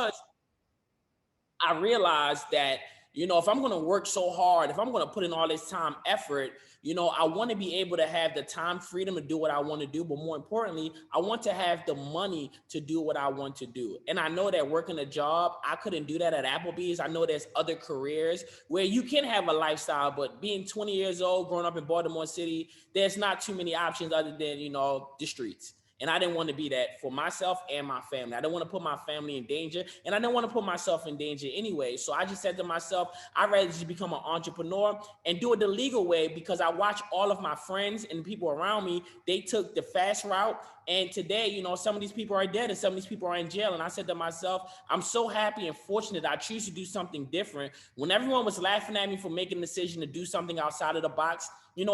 because I realized that, if I'm going to work so hard, if I'm going to put in all this time, effort, I want to be able to have the time freedom to do what I want to do. But more importantly, I want to have the money to do what I want to do. And I know that working a job, I couldn't do that at Applebee's. I know there's other careers where you can have a lifestyle, but being 20 years old, growing up in Baltimore City, there's not too many options other than, the streets. And I didn't want to be that for myself and my family. I didn't want to put my family in danger, and I didn't want to put myself in danger anyway. So I just said to myself, I'd rather just become an entrepreneur and do it the legal way, because I watch all of my friends and people around me, they took the fast route. And today, some of these people are dead and some of these people are in jail. And I said to myself, I'm so happy and fortunate that I choose to do something different. When everyone was laughing at me for making the decision to do something outside of the box,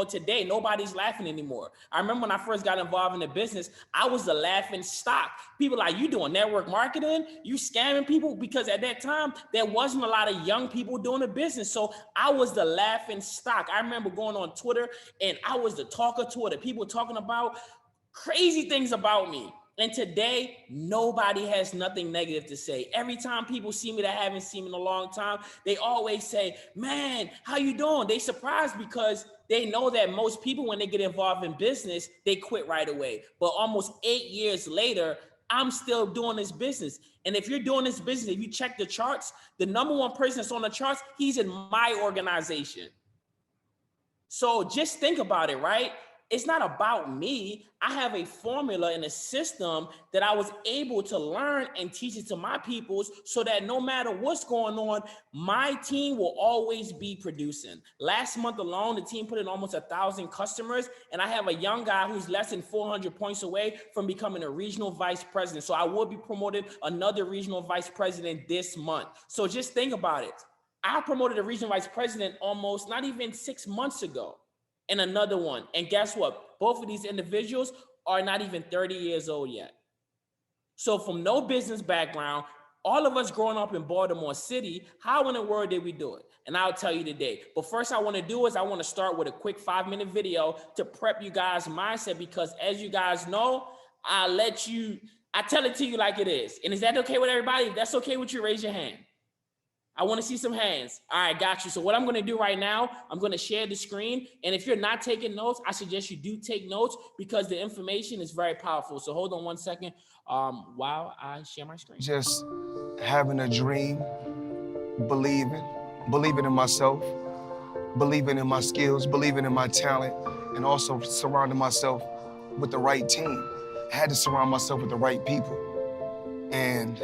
today, nobody's laughing anymore. I remember when I first got involved in the business, I was the laughing stock. People like, you doing network marketing? You scamming people? Because at that time, there wasn't a lot of young people doing the business. So I was the laughing stock. I remember going on Twitter and I was the talk of Twitter. People talking about crazy things about me. And today, nobody has nothing negative to say. Every time people see me that I haven't seen in a long time, they always say, man, how you doing? They surprised because they know that most people, when they get involved in business, they quit right away. But almost 8 years later, I'm still doing this business. And if you're doing this business, if you check the charts, the number one person that's on the charts, he's in my organization. So just think about it, right? It's not about me. I have a formula and a system that I was able to learn and teach it to my peoples so that no matter what's going on, my team will always be producing. Last month alone, the team put in almost 1,000 customers, and I have a young guy who's less than 400 points away from becoming a regional vice president. So I will be promoted another regional vice president this month. So just think about it. I promoted a regional vice president almost not even 6 months ago. And another one. And guess what? Both of these individuals are not even 30 years old yet. So from no business background, all of us growing up in Baltimore City, how in the world did we do it? And I'll tell you today. But first I want to do is I want to start with a quick 5-minute video to prep you guys' mindset, because as you guys know, I tell it to you like it is. And is that okay with everybody? If that's okay with you, raise your hand. I want to see some hands. All right, got you. So what I'm going to do right now, I'm going to share the screen. And if you're not taking notes, I suggest you do take notes because the information is very powerful. So hold on one second while I share my screen. Just having a dream, believing in myself, believing in my skills, believing in my talent, and also surrounding myself with the right team. I had to surround myself with the right people. And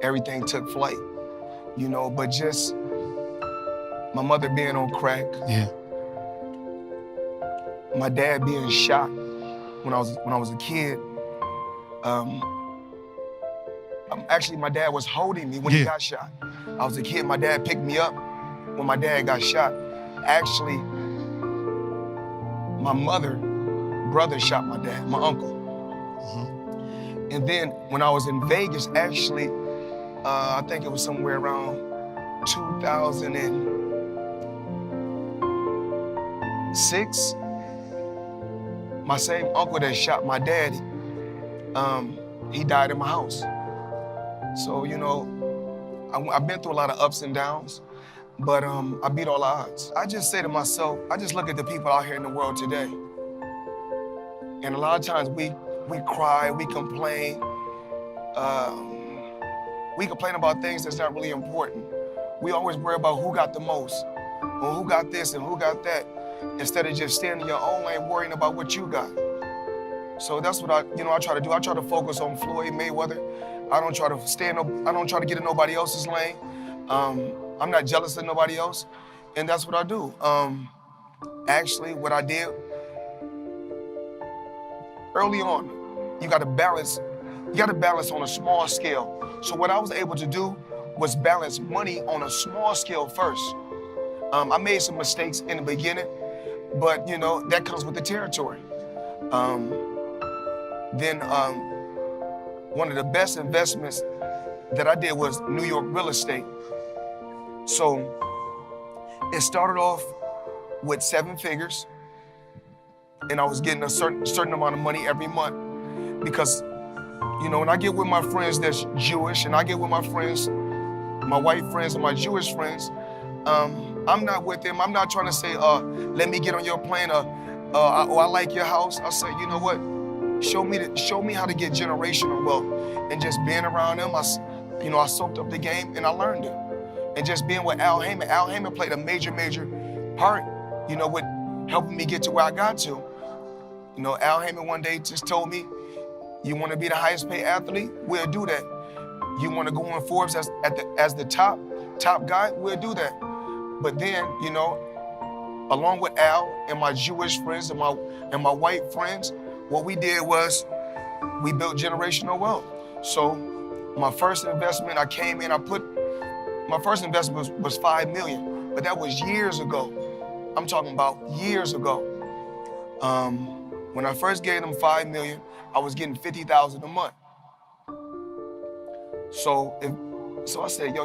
everything took flight. But just my mother being on crack. Yeah. My dad being shot when I was a kid. Actually, my dad was holding me when he got shot. I was a kid. My dad picked me up when my dad got shot. Actually, my brother shot my dad, my uncle. Mm-hmm. And then when I was in Vegas, actually, I think it was somewhere around 2006. My same uncle that shot my daddy, he died in my house. So, I've been through a lot of ups and downs, but I beat all the odds. I just say to myself, I just look at the people out here in the world today. And a lot of times we cry, we complain. We complain about things that's not really important. We always worry about who got the most, or who got this and who got that, instead of just staying in your own lane worrying about what you got. So that's what I try to do. I try to focus on Floyd Mayweather. I don't try to get in nobody else's lane. I'm not jealous of nobody else, and that's what I do. Actually, what I did early on, you got to balance on a small scale. So what I was able to do was balance money on a small scale first. I made some mistakes in the beginning, but that comes with the territory. Then one of the best investments that I did was New York real estate. So it started off with 7 figures, and I was getting a certain amount of money every month because You know, when I get with my friends that's Jewish, and I get with my friends, my white friends and my Jewish friends, I'm not with them. I'm not trying to say, let me get on your plane, or I like your house. I say, you know what? Show me how to get generational wealth. And just being around them, I soaked up the game and I learned it. And just being with Al Heyman. Al Heyman played a major part, with helping me get to where I got to. You know, Al Heyman one day just told me, you want to be the highest paid athlete? We'll do that. You want to go on Forbes as the top guy? We'll do that. But then, along with Al and my Jewish friends and my white friends, what we did was we built generational wealth. So my first investment, I came in, my first investment was $5 million, but that was years ago. I'm talking about years ago. When I first gave them $5 million, I was getting $50,000 a month. So I said, yo,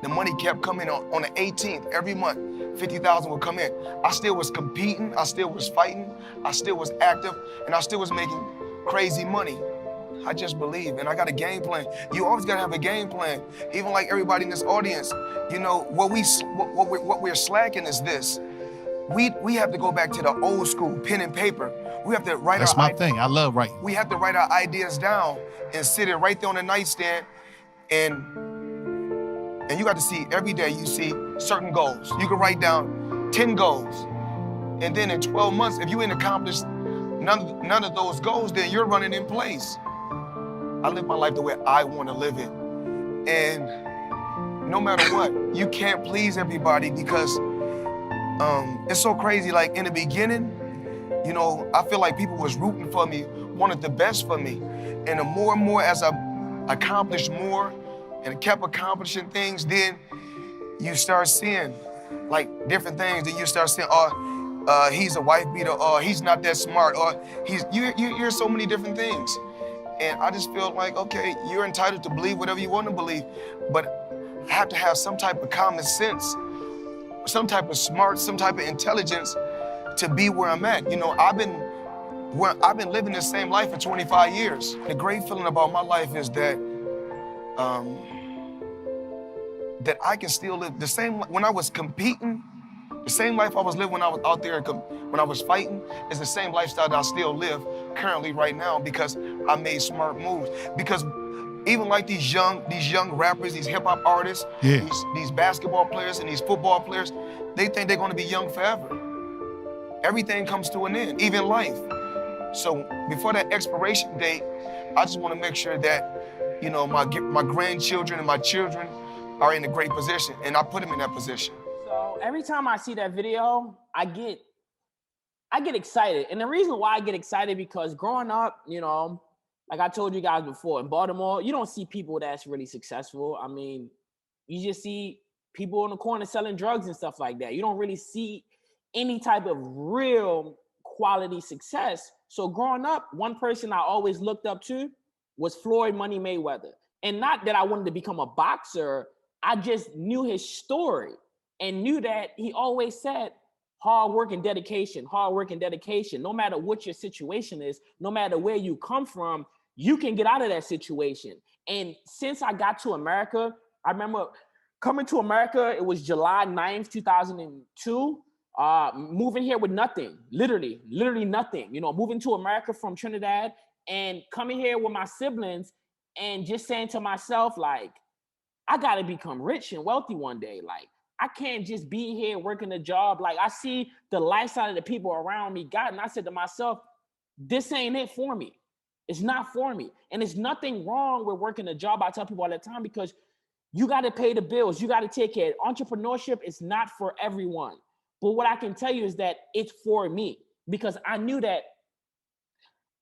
the money kept coming on the 18th every month. 50,000 would come in. I still was competing, I still was fighting, I still was active, and I still was making crazy money. I just believe, and I got a game plan. You always gotta have a game plan. Even like everybody in this audience, what we're slacking is this. We have to go back to the old school, pen and paper. We have to write. That's my thing. I love writing. We have to write our ideas down and sit it right there on the nightstand, and you got to see every day. You see certain goals. You can write down 10 goals, and then in 12 months, if you ain't accomplished none of those goals, then you're running in place. I live my life the way I want to live it, and no matter what, you can't please everybody because it's so crazy. Like in the beginning, I feel like people was rooting for me, wanted the best for me. And the more and more as I accomplished more and kept accomplishing things, then you start seeing like different things. Then you start saying, he's a wife beater, or he's not that smart, or you hear so many different things. And I just feel like, okay, you're entitled to believe whatever you want to believe, but I have to have some type of common sense, some type of smart, some type of intelligence to be where I'm at. I've been living the same life for 25 years. The great feeling about my life is that that I can still live the same. When I was competing, the same life I was living when I was out there, when I was fighting, is the same lifestyle that I still live currently right now because I made smart moves. Because even like these young rappers, these hip hop artists, these basketball players and these football players, they think they're going to be young forever. Everything comes to an end, even life. So before that expiration date, I just want to make sure that, my grandchildren and my children are in a great position, and I put them in that position. So every time I see that video, I get excited. And the reason why I get excited because growing up, like I told you guys before, in Baltimore, you don't see people that's really successful. I mean, you just see people in the corner selling drugs and stuff like that. You don't really see any type of real quality success. So growing up, one person I always looked up to was Floyd Money Mayweather. And not that I wanted to become a boxer, I just knew his story and knew that he always said, hard work and dedication, hard work and dedication. No matter what your situation is, no matter where you come from, you can get out of that situation. And since I got to America, I remember coming to America, it was July 9th, 2002. Moving here with nothing, literally nothing. Moving to America from Trinidad and coming here with my siblings and just saying to myself, like, I gotta become rich and wealthy one day. Like, I can't just be here working a job. Like, I see the lifestyle of the people around me got, and I said to myself, this ain't it for me. It's not for me. And there's nothing wrong with working a job. I tell people all the time, because you got to pay the bills. You got to take care. Entrepreneurship is not for everyone. But what I can tell you is that it's for me, because I knew that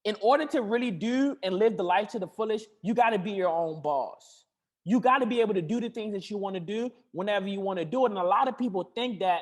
in order to really do and live the life to the fullest, you got to be your own boss. You got to be able to do the things that you want to do whenever you want to do it. And a lot of people think that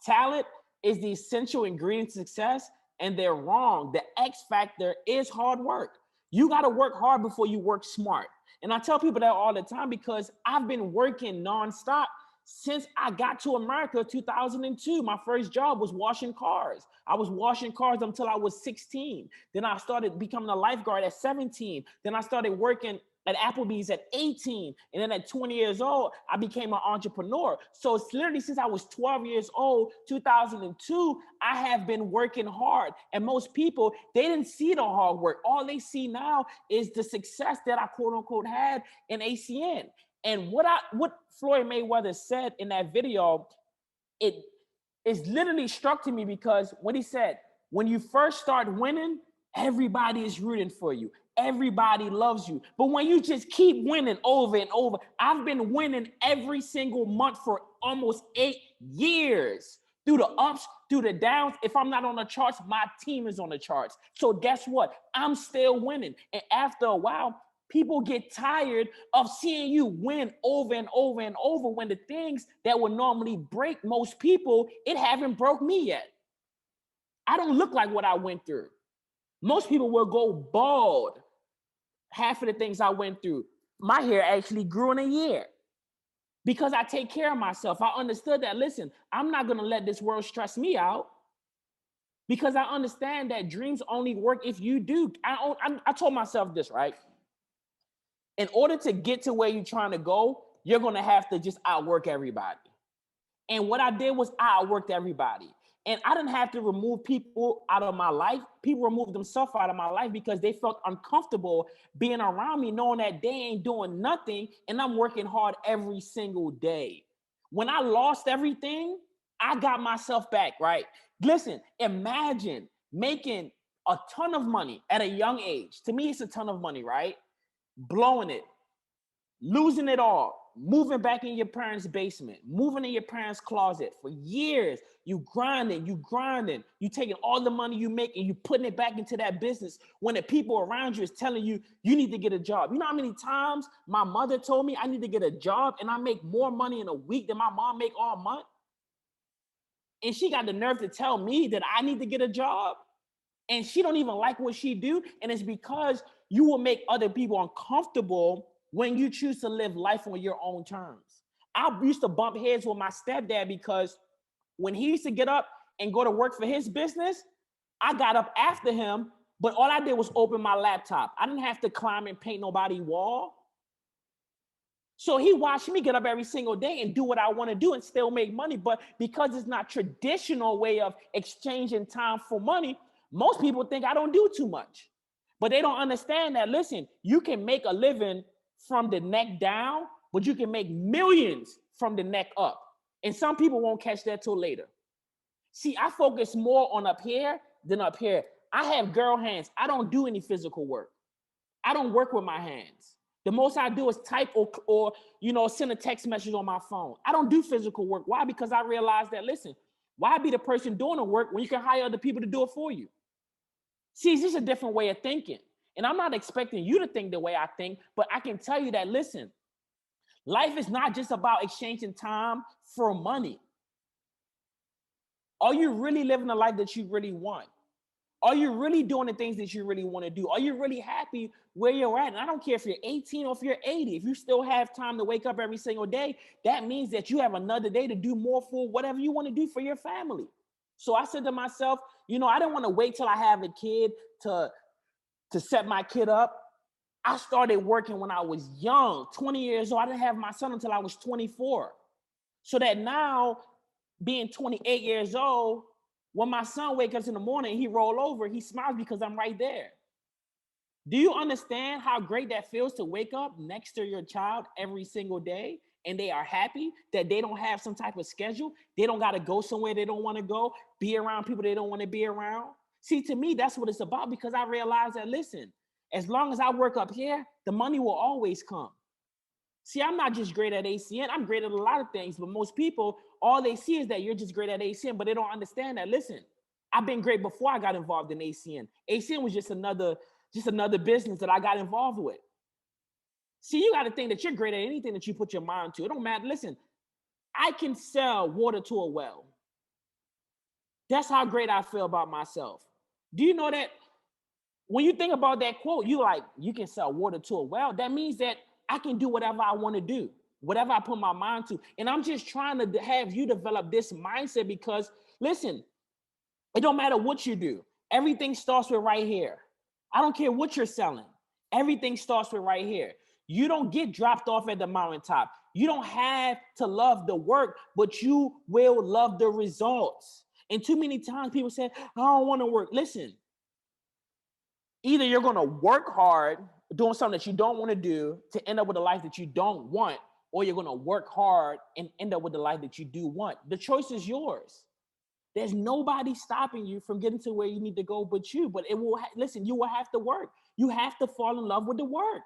talent is the essential ingredient to success, and they're wrong. The X factor is hard work. You got to work hard before you work smart. And I tell people that all the time because I've been working nonstop Since I got to America 2002, my first job was washing cars. I was washing cars until I was 16. Then I started becoming a lifeguard at 17. Then I started working at Applebee's at 18. And then at 20 years old, I became an entrepreneur. So it's literally since I was 12 years old, 2002, I have been working hard. And most people, they didn't see the hard work. All they see now is the success that I quote unquote had in ACN. And what Floyd Mayweather said in that video, it is literally struck to me because what he said, when you first start winning, everybody is rooting for you. Everybody loves you. But when you just keep winning over and over, I've been winning every single month for almost 8 years. Through the ups, through the downs. If I'm not on the charts, my team is on the charts. So guess what? I'm still winning. And after a while, people get tired of seeing you win over and over and over when the things that would normally break most people, it haven't broke me yet. I don't look like what I went through. Most people will go bald. Half of the things I went through, my hair actually grew in a year because I take care of myself. I understood that, listen, I'm not going to let this world stress me out because I understand that dreams only work if you do. I told myself this, right? In order to get to where you're trying to go, you're going to have to just outwork everybody. And what I did was I outworked everybody. And I didn't have to remove people out of my life. People removed themselves out of my life because they felt uncomfortable being around me, knowing that they ain't doing nothing and I'm working hard every single day. When I lost everything, I got myself back, right? Listen, imagine making a ton of money at a young age. To me, it's a ton of money, right? Blowing it, losing it all, moving back in your parents' basement, moving in your parents' closet for years. You grinding, you taking all the money you make and you putting it back into that business when the people around you is telling you, you need to get a job. You know how many times my mother told me I need to get a job and I make more money in a week than my mom make all month? And she got the nerve to tell me that I need to get a job. And she don't even like what she do. And it's because you will make other people uncomfortable when you choose to live life on your own terms. I used to bump heads with my stepdad because when he used to get up and go to work for his business, I got up after him, but all I did was open my laptop. I didn't have to climb and paint nobody's wall. So he watched me get up every single day and do what I want to do and still make money. But because it's not traditional way of exchanging time for money, most people think I don't do too much. But they don't understand that, listen, you can make a living from the neck down, but you can make millions from the neck up. And some people won't catch that till later. See, I focus more on up here than up here. I have girl hands. I don't do any physical work. I don't work with my hands. The most I do is type or send a text message on my phone. I don't do physical work. Why? Because I realized that, listen, why be the person doing the work when you can hire other people to do it for you? See, it's just a different way of thinking. And I'm not expecting you to think the way I think, but I can tell you that, listen, life is not just about exchanging time for money. Are you really living the life that you really want? Are you really doing the things that you really want to do? Are you really happy where you're at? And I don't care if you're 18 or if you're 80. If you still have time to wake up every single day, that means that you have another day to do more for whatever you want to do for your family. So I said to myself, I didn't want to wait till I have a kid to set my kid up. I started working when I was young, 20 years old. I didn't have my son until I was 24. So that now, being 28 years old, when my son wakes up in the morning, he roll over, he smiles because I'm right there. Do you understand how great that feels to wake up next to your child every single day and they are happy that they don't have some type of schedule? They don't got to go somewhere they don't want to go, be around people they don't want to be around. See, to me, that's what it's about because I realize that, listen, as long as I work up here, the money will always come. See, I'm not just great at ACN. I'm great at a lot of things, but most people, all they see is that you're just great at ACN, but they don't understand that. Listen, I've been great before I got involved in ACN. ACN was just another business that I got involved with. See, you got to think that you're great at anything that you put your mind to. It don't matter. Listen, I can sell water to a well. That's how great I feel about myself. Do you know that when you think about that quote, you can sell water to a well? That means that I can do whatever I want to do. whatever I put my mind to. And I'm just trying to have you develop this mindset because, listen, it don't matter what you do. Everything starts with right here. I don't care what you're selling. Everything starts with right here. You don't get dropped off at the mountaintop. You don't have to love the work, but you will love the results. And too many times people say, I don't want to work. Listen, either you're going to work hard doing something that you don't want to do to end up with a life that you don't want, or you're going to work hard and end up with the life that you do want. The choice is yours. There's nobody stopping you from getting to where you need to go but you. But it will, listen, you will have to work. You have to fall in love with the work.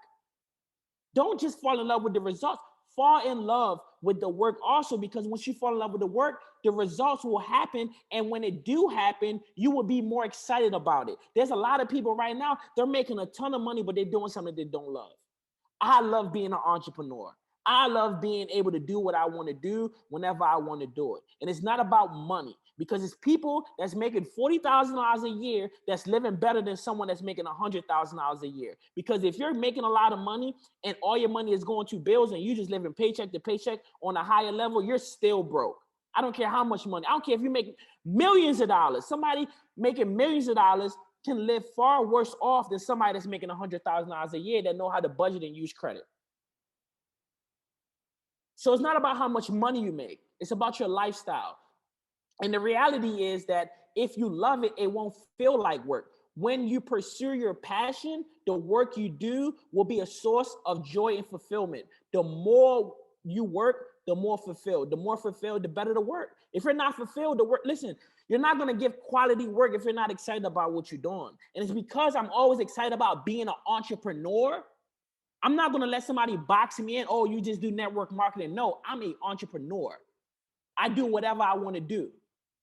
Don't just fall in love with the results. Fall in love with the work also, because once you fall in love with the work, the results will happen. And when it do happen, you will be more excited about it. There's a lot of people right now, they're making a ton of money, but they're doing something they don't love. I love being an entrepreneur. I love being able to do what I want to do whenever I want to do it. And it's not about money, because it's people that's making $40,000 a year that's living better than someone that's making $100,000 a year. Because if you're making a lot of money and all your money is going to bills and you just living paycheck to paycheck on a higher level, you're still broke. I don't care how much money. I don't care if you make millions of dollars. Somebody making millions of dollars can live far worse off than somebody that's making $100,000 a year that know how to budget and use credit. So it's not about how much money you make. It's about your lifestyle. And the reality is that if you love it, it won't feel like work. When you pursue your passion, the work you do will be a source of joy and fulfillment. The more you work, the more fulfilled. The more fulfilled, the better the work. If you're not fulfilled, the work, listen, you're not going to give quality work if you're not excited about what you're doing. And it's because I'm always excited about being an entrepreneur. I'm not going to let somebody box me in. Oh, you just do network marketing. No, I'm an entrepreneur. I do whatever I want to do.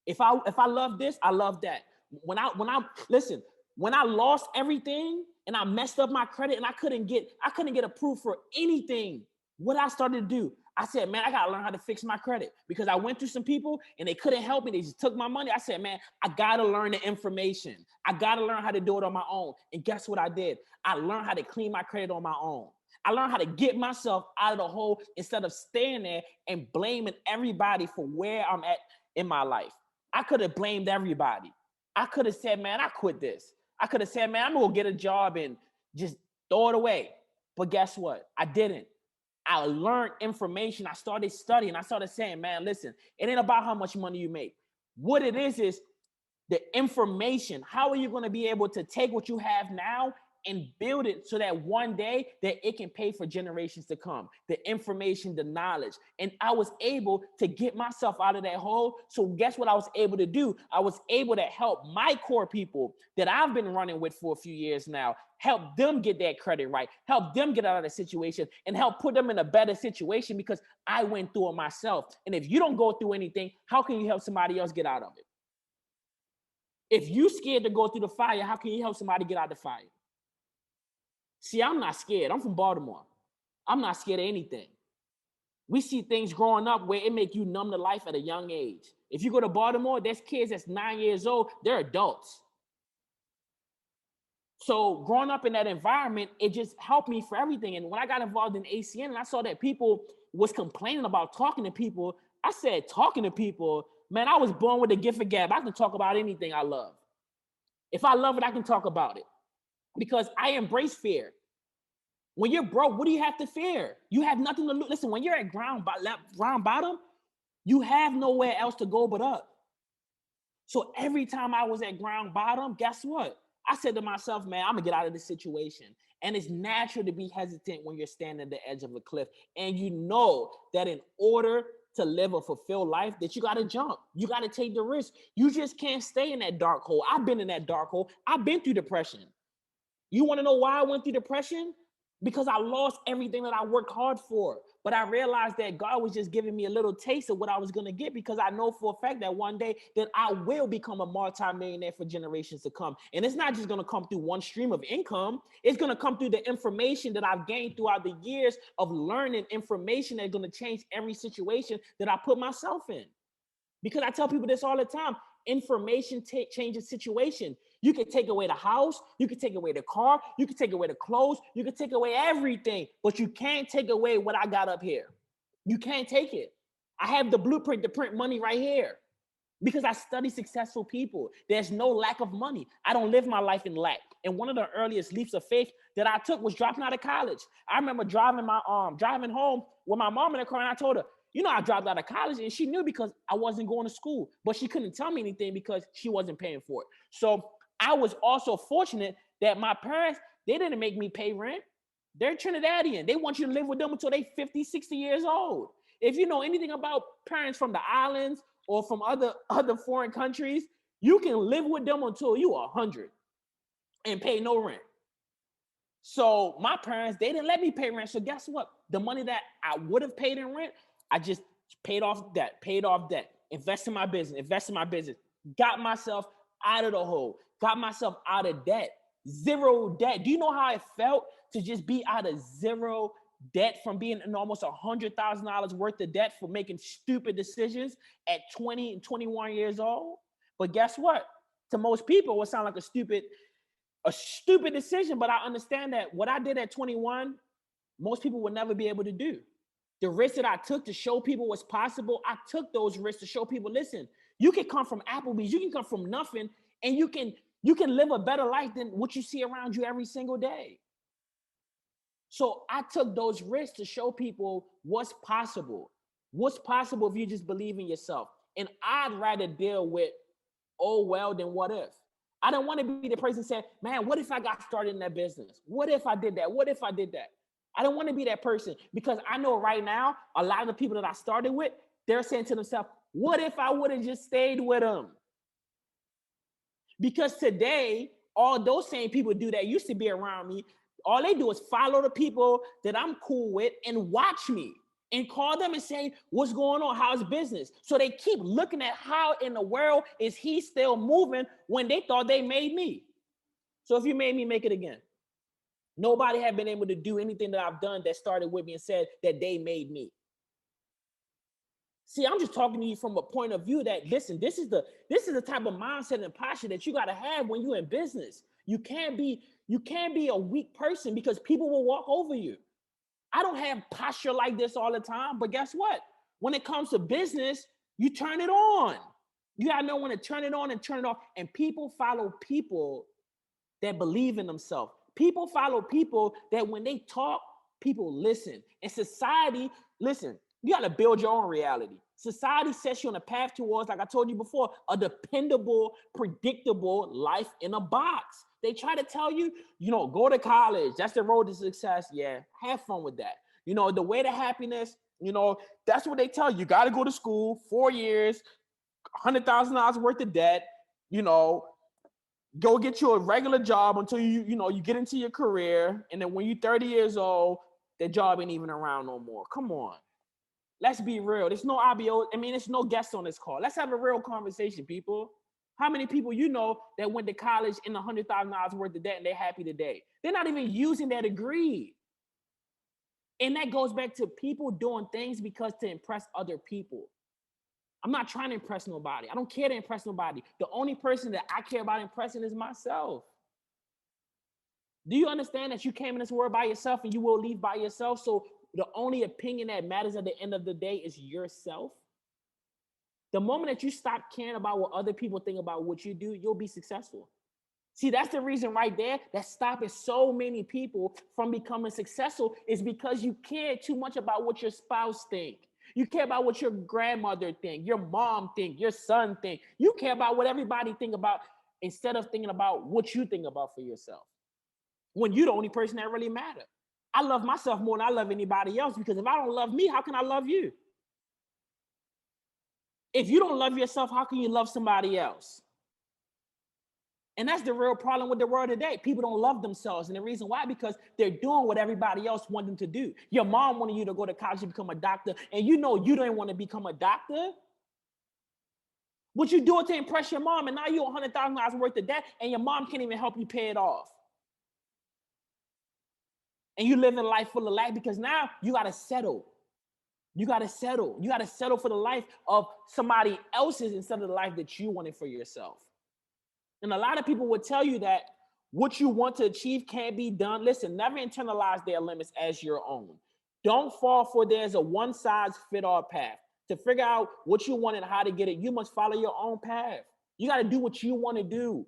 If I love this, I love that. When I lost everything and I messed up my credit and I couldn't get approved for anything, what I started to do, I said, man, I got to learn how to fix my credit, because I went through some people and they couldn't help me. They just took my money. I said, man, I got to learn the information. I got to learn how to do it on my own. And guess what I did? I learned how to clean my credit on my own. I learned how to get myself out of the hole instead of staying there and blaming everybody for where I'm at in my life. I could have blamed everybody. I could have said, man, I quit this. I could have said, man, I'm going to get a job and just throw it away. But guess what? I didn't. I learned information. I started studying. I started saying, man, listen, it ain't about how much money you make. What it is the information. How are you going to be able to take what you have now and build it so that one day that it can pay for generations to come? The information, the knowledge. And I was able to get myself out of that hole. So guess what I was able to do? I was able to help my core people that I've been running with for a few years now, help them get that credit right, help them get out of the situation, and help put them in a better situation, because I went through it myself. And if you don't go through anything, how can you help somebody else get out of it? If you're scared to go through the fire, how can you help somebody get out of the fire? See, I'm not scared. I'm from Baltimore. I'm not scared of anything. We see things growing up where it make you numb to life at a young age. If you go to Baltimore, there's kids that's 9 years old, they're adults. So growing up in that environment, it just helped me for everything. And when I got involved in ACN and I saw that people was complaining about talking to people, I said, talking to people, man, I was born with a gift of gab. I can talk about anything I love. If I love it, I can talk about it, because I embrace fear. When you're broke, what do you have to fear? You have nothing to lose. Listen, when you're at ground bottom, you have nowhere else to go but up. So every time I was at ground bottom, guess what? I said to myself, man, I'm gonna get out of this situation. And it's natural to be hesitant when you're standing at the edge of a cliff. And you know that in order to live a fulfilled life, that you gotta jump. You gotta take the risk. You just can't stay in that dark hole. I've been in that dark hole. I've been through depression. You wanna know why I went through depression? Because I lost everything that I worked hard for. But I realized that God was just giving me a little taste of what I was going to get, because I know for a fact that one day that I will become a multimillionaire for generations to come. And it's not just going to come through one stream of income. It's going to come through the information that I've gained throughout the years of learning information that's going to change every situation that I put myself in. Because I tell people this all the time. Information changes situation. You can take away the house, you can take away the car, you can take away the clothes, you can take away everything, but you can't take away what I got up here. You can't take it. I have the blueprint to print money right here because I study successful people. There's no lack of money. I don't live my life in lack. And one of the earliest leaps of faith that I took was dropping out of college. I remember driving home with my mom in the car, and I told her, I dropped out of college, and she knew because I wasn't going to school, but she couldn't tell me anything because she wasn't paying for it. So I was also fortunate that my parents, they didn't make me pay rent. They're Trinidadian. They want you to live with them until they're 50, 60 years old. If you know anything about parents from the islands or from other foreign countries, you can live with them until you are 100 and pay no rent. So my parents, they didn't let me pay rent. So guess what? The money that I would have paid in rent, I just paid off debt, invest in my business, got myself out of the hole, got myself out of debt, zero debt. Do you know how it felt to just be out of zero debt from being in almost $100,000 worth of debt for making stupid decisions at 20 and 21 years old? But guess what? To most people, it would sound like a stupid decision, but I understand that what I did at 21, most people would never be able to do. The risks that I took to show people what's possible, I took those risks to show people, listen, you can come from Applebee's, you can come from nothing, and you can live a better life than what you see around you every single day. So I took those risks to show people what's possible. What's possible if you just believe in yourself. And I'd rather deal with, oh, well, than what if. I don't want to be the person saying, man, what if I got started in that business? What if I did that? What if I did that? I don't want to be that person because I know right now, a lot of the people that I started with, they're saying to themselves, what if I would have just stayed with them? Because today, all those same people do that used to be around me. All they do is follow the people that I'm cool with and watch me and call them and say, what's going on? How's business? So they keep looking at how in the world is he still moving when they thought they made me. So if you made me, make it again. Nobody had been able to do anything that I've done that started with me and said that they made me. See, I'm just talking to you from a point of view that, listen, this is the type of mindset and posture that you got to have when you're in business. You can't be a weak person because people will walk over you. I don't have posture like this all the time, but guess what? When it comes to business, you turn it on. You gotta know when to turn it on and turn it off. And people follow people that believe in themselves. People follow people that when they talk, people listen. And society, listen, you gotta build your own reality. Society sets you on a path towards, like I told you before, a dependable, predictable life in a box. They try to tell you, go to college. That's the road to success. Yeah, have fun with that. The way to happiness, that's what they tell you. You got to go to school, 4 years, $100,000 worth of debt, go get you a regular job until you get into your career. And then when you're 30 years old, that job ain't even around no more. Come on. Let's be real. There's no IBO. There's no guests on this call. Let's have a real conversation, people. How many people that went to college in $100,000 worth of debt and they're happy today? They're not even using their degree. And that goes back to people doing things because to impress other people. I'm not trying to impress nobody. I don't care to impress nobody. The only person that I care about impressing is myself. Do you understand that you came in this world by yourself and you will leave by yourself? So the only opinion that matters at the end of the day is yourself. The moment that you stop caring about what other people think about what you do, you'll be successful. See, that's the reason right there that's stopping so many people from becoming successful is because you care too much about what your spouse think. You care about what your grandmother think, your mom think, your son think. You care about what everybody think about instead of thinking about what you think about for yourself. When you're the only person that really matters. I love myself more than I love anybody else because if I don't love me, how can I love you? If you don't love yourself, how can you love somebody else? And that's the real problem with the world today. People don't love themselves. And the reason why, because they're doing what everybody else wants them to do. Your mom wanted you to go to college and become a doctor, and you didn't want to become a doctor. But you do it to impress your mom, and now you're $100,000 worth of debt, and your mom can't even help you pay it off. And you live in life full of lack because now you got to settle. You got to settle. You got to settle for the life of somebody else's instead of the life that you wanted for yourself. And a lot of people would tell you that what you want to achieve can't be done. Listen, never internalize their limits as your own. Don't fall for there's a one-size-fit-all path. To figure out what you want and how to get it, you must follow your own path. You got to do what you want to do.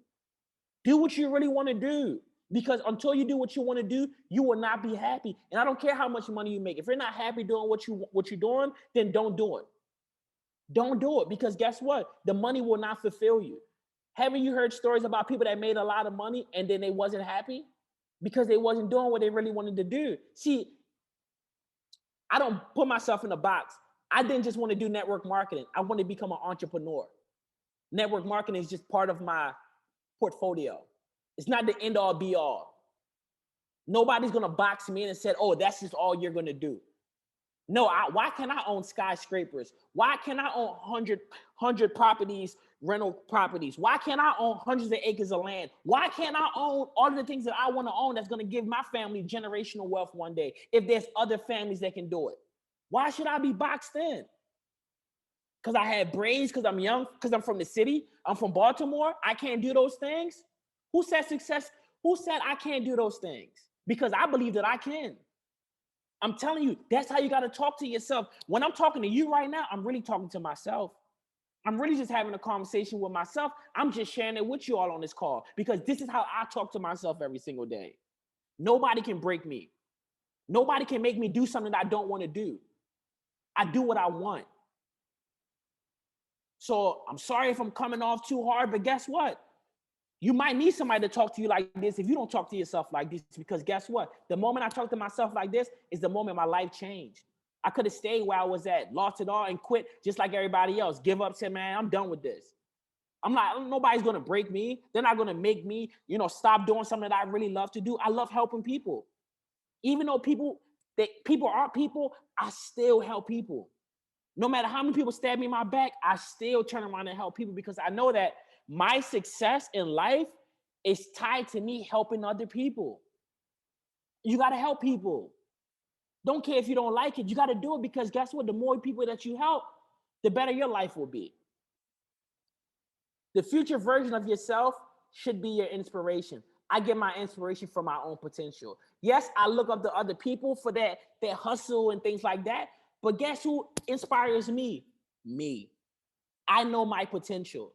Do what you really want to do. Because until you do what you want to do, you will not be happy. And I don't care how much money you make. If you're not happy doing what you're doing, then don't do it. Don't do it, because guess what? The money will not fulfill you. Haven't you heard stories about people that made a lot of money and then they wasn't happy because they wasn't doing what they really wanted to do? See, I don't put myself in a box. I didn't just want to do network marketing. I want to become an entrepreneur. Network marketing is just part of my portfolio. It's not the end all be all. Nobody's going to box me in and say, oh, that's just all you're going to do. No, why can't I own skyscrapers? Why can't I own 100 properties, rental properties? Why can't I own hundreds of acres of land? Why can't I own all of the things that I want to own that's going to give my family generational wealth one day if there's other families that can do it? Why should I be boxed in? Because I had braids, because I'm young, because I'm from the city, I'm from Baltimore, I can't do those things? Who said success? Who said I can't do those things? Because I believe that I can. I'm telling you, that's how you got to talk to yourself. When I'm talking to you right now, I'm really talking to myself. I'm really just having a conversation with myself. I'm just sharing it with you all on this call because this is how I talk to myself every single day. Nobody can break me. Nobody can make me do something that I don't want to do. I do what I want. So I'm sorry if I'm coming off too hard, but guess what? You might need somebody to talk to you like this if you don't talk to yourself like this, because guess what? The moment I talk to myself like this is the moment my life changed. I could have stayed where I was at, lost it all and quit just like everybody else. Give up, say, man, I'm done with this. I'm not, nobody's going to break me. They're not going to make me, stop doing something that I really love to do. I love helping people. Even though people aren't people, I still help people. No matter how many people stab me in my back, I still turn around and help people because I know that my success in life is tied to me helping other people. You got to help people. Don't care if you don't like it. You got to do it because guess what? The more people that you help, the better your life will be. The future version of yourself should be your inspiration. I get my inspiration from my own potential. Yes, I look up to other people for their hustle and things like that. But guess who inspires me? Me. I know my potential.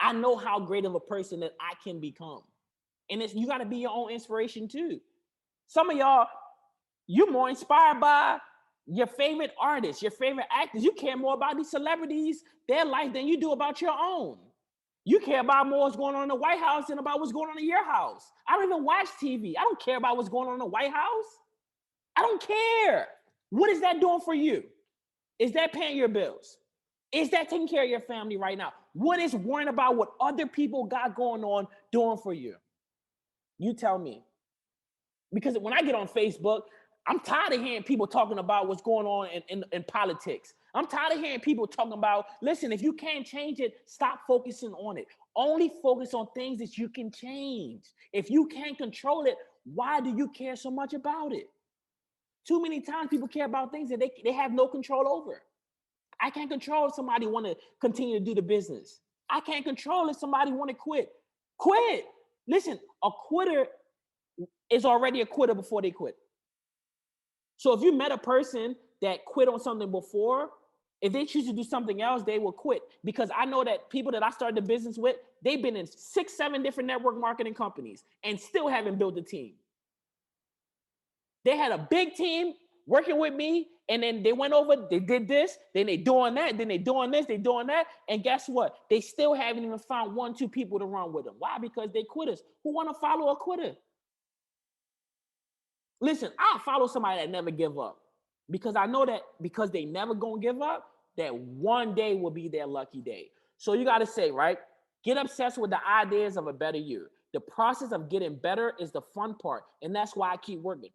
I know how great of a person that I can become. And you got to be your own inspiration too. Some of y'all, you're more inspired by your favorite artists, your favorite actors. You care more about these celebrities, their life, than you do about your own. You care about more what's going on in the White House than about what's going on in your house. I don't even watch TV. I don't care about what's going on in the White House. I don't care. What is that doing for you? Is that paying your bills? Is that taking care of your family right now? What is worrying about what other people got going on doing for you? You tell me. Because when I get on Facebook, I'm tired of hearing people talking about what's going on in politics. I'm tired of hearing people talking about, listen, if you can't change it, stop focusing on it. Only focus on things that you can change. If you can't control it, why do you care so much about it? Too many times people care about things that they have no control over. I can't control if somebody want to continue to do the business. I can't control if somebody want to quit. Quit. Listen, a quitter is already a quitter before they quit. So if you met a person that quit on something before, if they choose to do something else, they will quit. Because I know that people that I started the business with, they've been in 6, 7 different network marketing companies and still haven't built a team. They had a big team working with me, and then they went over, they did this, then they doing that, then they doing this, they doing that, and guess what? They still haven't even found 1, 2 people to run with them. Why? Because they quitters. Who want to follow a quitter? Listen, I'll follow somebody that never give up because I know that because they never gonna give up, that one day will be their lucky day. So you got to say, right? Get obsessed with the ideas of a better you. The process of getting better is the fun part, and that's why I keep working.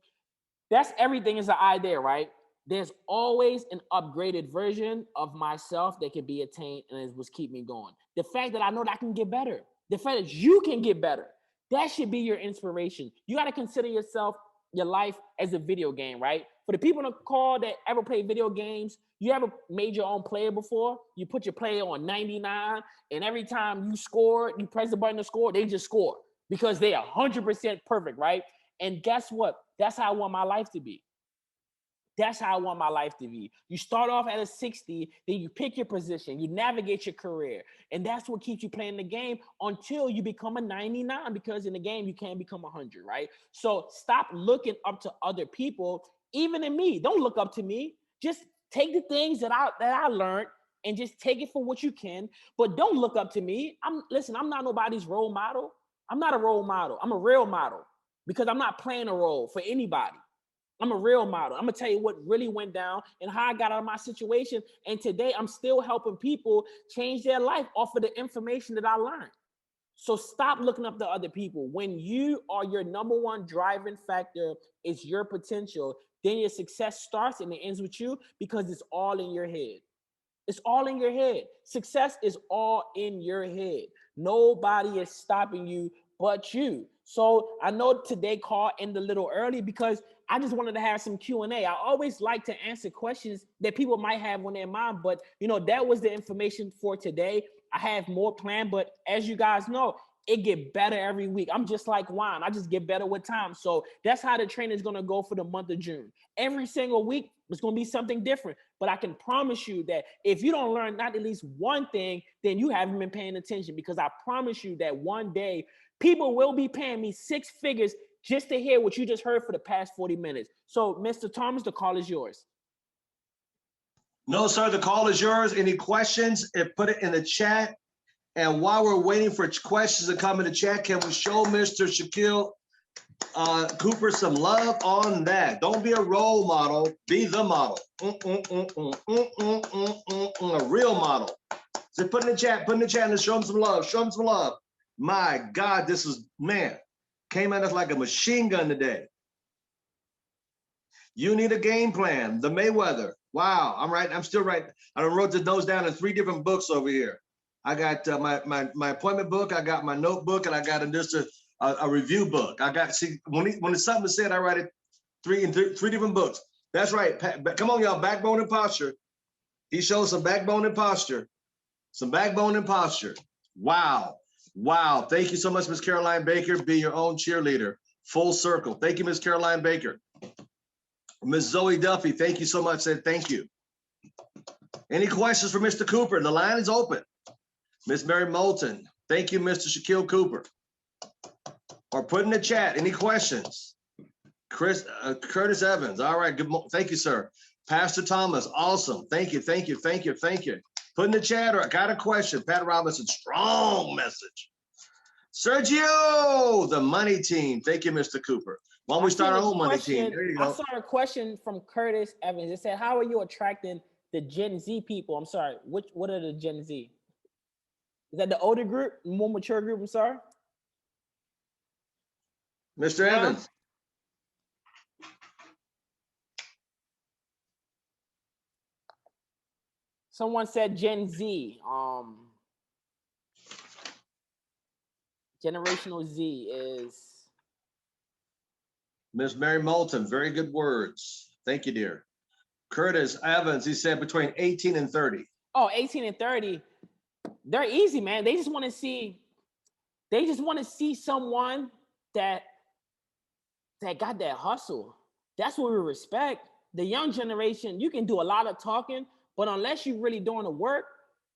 That's everything is an idea, right? There's always an upgraded version of myself that can be attained, and it was keep me going. The fact that I know that I can get better, the fact that you can get better, that should be your inspiration. You got to consider yourself, your life as a video game, right? For the people on the call that ever play video games, you ever made your own player before? You put your player on 99, and every time you score, you press the button to score, they just score because they are 100% perfect, right? And guess what? That's how I want my life to be. That's how I want my life to be. You start off at a 60, then you pick your position, you navigate your career. And that's what keeps you playing the game until you become a 99, because in the game, you can't become 100, right? So stop looking up to other people, even in me. Don't look up to me. Just take the things that I learned and just take it for what you can. But don't look up to me. I'm not nobody's role model. I'm not a role model. I'm a real model, because I'm not playing a role for anybody. I'm a real model. I'm gonna tell you what really went down and how I got out of my situation. And today I'm still helping people change their life off of the information that I learned. So stop looking up to other people. When you are your number one driving factor, is your potential, then your success starts and it ends with you, because it's all in your head. It's all in your head. Success is all in your head. Nobody is stopping you but you. So I know today call ended a little early because I just wanted to have some Q&A. I always like to answer questions that people might have on their mind, but that was the information for today. I have more planned, but as you guys know, it get better every week. I'm just like wine. I just get better with time. So that's how the training is going to go for the month of June. Every single week, it's going to be something different. But I can promise you that if you don't learn not at least one thing, then you haven't been paying attention, because I promise you that one day people will be paying me 6 figures just to hear what you just heard for the past 40 minutes. So, Mr. Thomas, the call is yours. No, sir, the call is yours. Any questions? Put it in the chat. And while we're waiting for questions to come in the chat, can we show Mr. Shakeel Cooper some love on that? Don't be a role model, be the model. A real model. So put in the chat and show him some love. Show him some love. My God, this is, man, came at us like a machine gun today. You need a game plan. The Mayweather. Wow, I'm still writing. I wrote the notes down in 3 different books over here. I got my appointment book, I got my notebook, and I got just a review book. I got, see, when it's something said, I write it in three different books. That's right. Come on, y'all. Backbone and posture. He shows some backbone and posture. Some backbone and posture. Wow. Wow. Thank you so much, Miss Caroline Baker. Be your own cheerleader. Full circle. Thank you, Miss Caroline Baker. Miss Zoe Duffy, thank you so much. Said thank you. Any questions for Mr. Cooper? The line is open. Miss Mary Moulton, thank you, Mr. Shakeel Cooper. Or put in the chat, any questions? Curtis Evans, all right, good morning. Thank you, sir. Pastor Thomas, awesome. Thank you. Put in the chat, or I got a question. Pat Robinson, strong message. Sergio, the money team. Thank you, Mr. Cooper. Why don't we start our own money team? There you go. I saw a question from Curtis Evans. It said, how are you attracting the Gen Z people? I'm sorry, what are the Gen Z? Is that the older group, more mature group? I'm sorry. Mr. Evans. Someone said Gen Z. Generational Z is. Miss Mary Moulton, very good words. Thank you, dear. Curtis Evans, he said between 18 and 30. Oh, 18 and 30. They're easy, man. They just want to see someone that got that hustle. That's what we respect. The young generation, you can do a lot of talking, but unless you're really doing the work,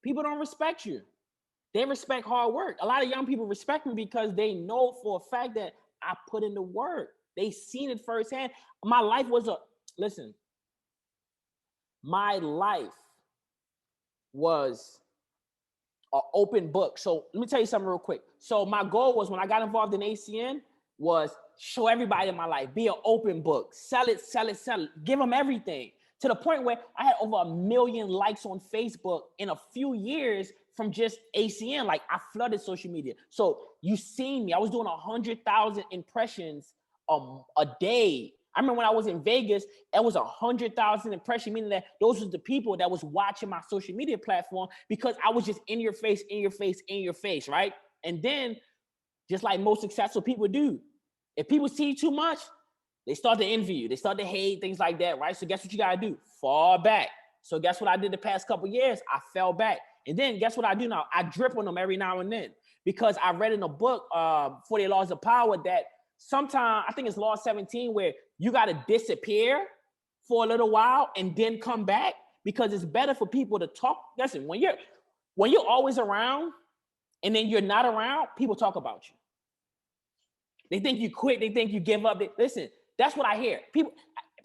people don't respect you. They respect hard work. A lot of young people respect me because they know for a fact that I put in the work. They seen it firsthand. My life was an open book. So let me tell you something real quick. So my goal was, when I got involved in ACN, was show everybody in my life, be an open book, sell it, give them everything, to the point where I had over 1 million likes on Facebook in a few years from just ACN. Like, I flooded social media. So you seen me, I was doing 100,000 impressions a day. I remember when I was in Vegas, it was 100,000 impressions, meaning that those was the people that was watching my social media platform, because I was just in your face, right? And then, just like most successful people do, if people see you too much, they start to envy you. They start to hate, things like that, right? So guess what you got to do? Fall back. So guess what I did the past couple of years? I fell back. And then guess what I do now? I drip on them every now and then, because I read in a book, 48 Laws of Power, that sometimes, I think it's law 17, where you got to disappear for a little while and then come back, because it's better for people to talk. Listen, when you're always around and then you're not around, people talk about you. They think you quit. They think you give up. Listen, that's what I hear.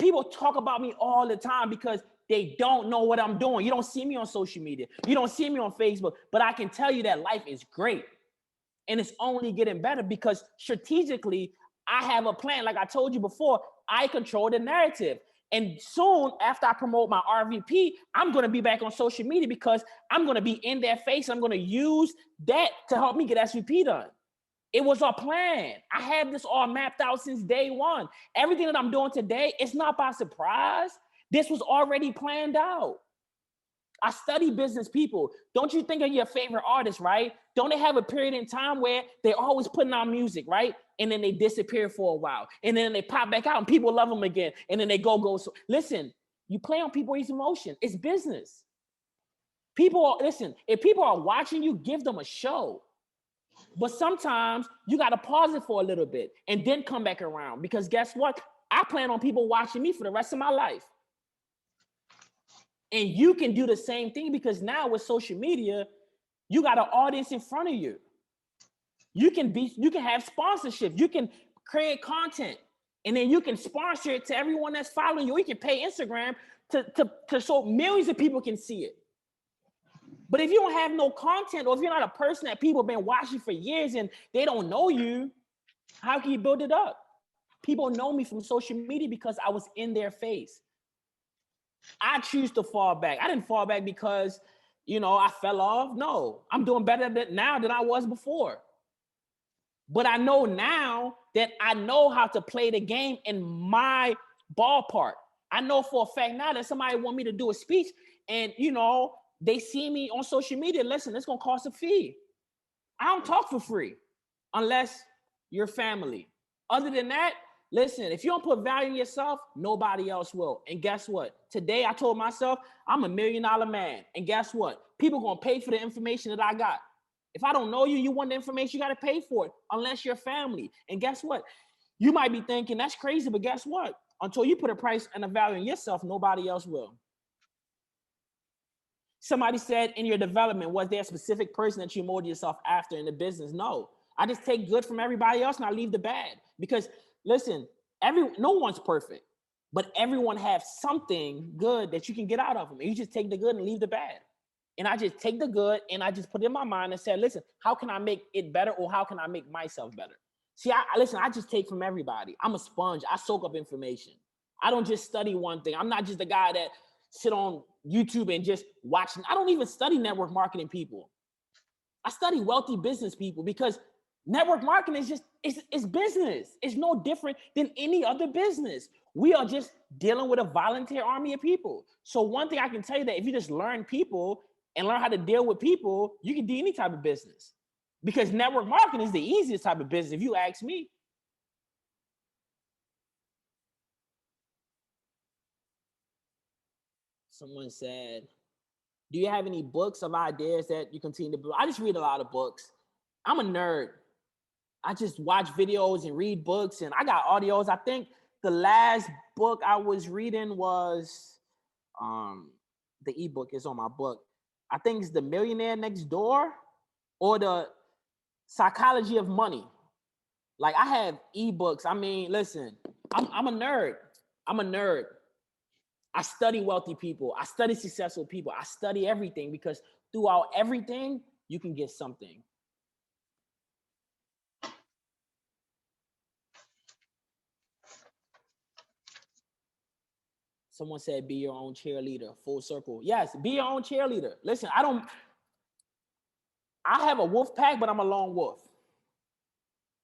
People talk about me all the time because they don't know what I'm doing. You don't see me on social media. You don't see me on Facebook, but I can tell you that life is great. And it's only getting better because strategically, I have a plan. Like I told you before, I control the narrative. And soon after I promote my RVP, I'm going to be back on social media because I'm going to be in their face. I'm going to use that to help me get SVP done. It was our plan. I have this all mapped out since day one. Everything that I'm doing today, it's not by surprise. This was already planned out. I study business people. Don't you think of your favorite artists, right? Don't they have a period in time where they're always putting out music, right? And then they disappear for a while. And then they pop back out and people love them again. And then they go. So, listen, you play on people's emotion. It's business. If people are watching you, give them a show. But sometimes you got to pause it for a little bit and then come back around, because guess what? I plan on people watching me for the rest of my life. And you can do the same thing, because now with social media, you got an audience in front of you. You can have sponsorship. You can create content, and then you can sponsor it to everyone that's following you. You can pay Instagram to so millions of people can see it. But if you don't have no content, or if you're not a person that people have been watching for years and they don't know you, how can you build it up? People know me from social media because I was in their face. I choose to fall back. I didn't fall back because, I fell off. No, I'm doing better now than I was before. But I know now that I know how to play the game in my ballpark. I know for a fact now that somebody want me to do a speech and, they see me on social media. Listen, it's going to cost a fee. I don't talk for free unless you're family. Other than that, listen, if you don't put value in yourself, nobody else will. And guess what? Today, I told myself I'm $1 million man. And guess what? People going to pay for the information that I got. If I don't know you, you want the information, you got to pay for it, unless you're family. And guess what? You might be thinking that's crazy, but guess what? Until you put a price and a value in yourself, nobody else will. Somebody said in your development, was there a specific person that you molded yourself after in the business? No, I just take good from everybody else and I leave the bad. Because listen, no one's perfect, but everyone has something good that you can get out of them. And you just take the good and leave the bad. And I just take the good and I just put it in my mind and said, listen, how can I make it better, or how can I make myself better? See, I just take from everybody. I'm a sponge. I soak up information. I don't just study one thing. I'm not just the guy that sit on YouTube and just watch. I don't even study network marketing people. I study wealthy business people, because network marketing is it's business. It's no different than any other business. We are just dealing with a volunteer army of people. So one thing I can tell you, that if you just learn people and learn how to deal with people, you can do any type of business, because network marketing is the easiest type of business, if you ask me. Someone said, do you have any books of ideas that you continue to build? I just read a lot of books. I'm a nerd. I just watch videos and read books, and I got audios. I think the last book I was reading was, the ebook is on my book. I think it's The Millionaire Next Door, or The Psychology of Money. Like, I have ebooks. I mean, listen, I'm a nerd. I'm a nerd. I study wealthy people. I study successful people. I study everything, because throughout everything, you can get something. Someone said, be your own cheerleader. Full circle. Yes, be your own cheerleader. Listen, I have a wolf pack, but I'm a lone wolf.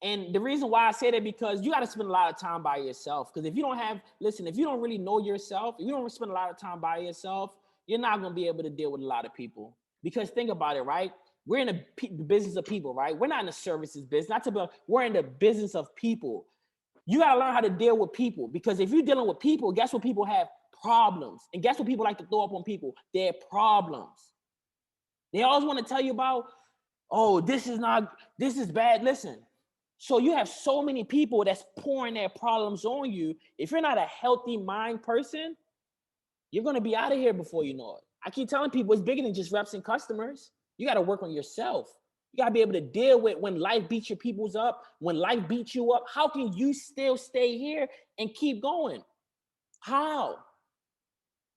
And the reason why I say that, because you got to spend a lot of time by yourself. Because if you don't really know yourself, if you don't spend a lot of time by yourself, you're not going to be able to deal with a lot of people. Because think about it, right? We're in the business of people, right? We're not in the services business. We're in the business of people. You got to learn how to deal with people, because if you're dealing with people, guess what? People have problems. And guess what people like to throw up on people? Their problems. They always want to tell you about, oh, this is bad. Listen. So you have so many people that's pouring their problems on you. If you're not a healthy mind person, You're going to be out of here before you know it. I keep telling people it's bigger than just reps and customers. You got to work on yourself. You got to be able to deal with when life beats your peoples up, when life beats you up. How can you still stay here and keep going? How?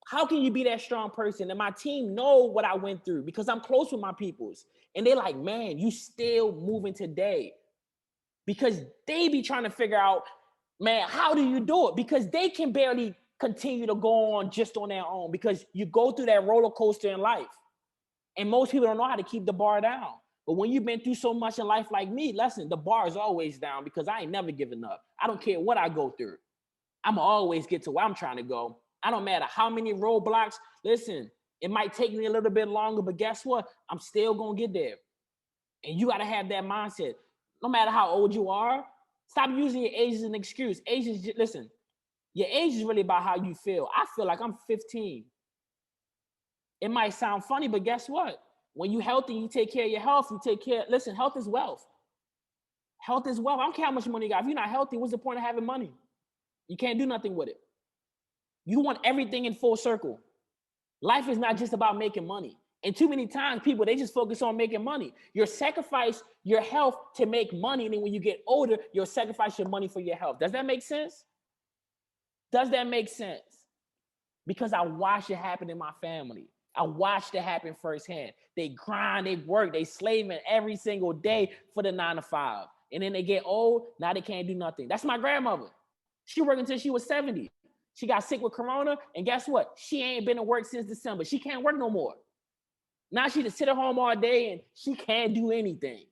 How can you be that strong person? And my team know what I went through because I'm close with my peoples. And they're like, man, you still moving today. Because they be trying to figure out, man, how do you do it? Because they can barely continue to go on just on their own because you go through that roller coaster in life. And most people don't know how to keep the bar down. But when you've been through so much in life like me, listen, the bar is always down because I ain't never giving up. I don't care what I go through. I'm always get to where I'm trying to go. I don't matter how many roadblocks. Listen, it might take me a little bit longer, but guess what? I'm still going to get there. And you got to have that mindset. No matter how old you are, stop using your age as an excuse. Age is, listen, your age is really about how you feel. I feel like I'm 15. It might sound funny, but guess what? When you're healthy, you take care of your health, you take care, listen, health is wealth. Health is wealth. I don't care how much money you got. If you're not healthy, what's the point of having money? You can't do nothing with it. You want everything in full circle. Life is not just about making money. And too many times people, they just focus on making money. You'll sacrifice your health to make money. And then when you get older, you'll sacrifice your money for your health. Does that make sense? Does that make sense? Because I watched it happen in my family. I watched it happen firsthand. They grind, they work, they slaving every single day for the 9 to 5. And then they get old, now they can't do nothing. That's my grandmother. She worked until she was 70. She got sick with corona, and guess what? She ain't been to work since December. She can't work no more. Now she just sit at home all day and she can't do anything.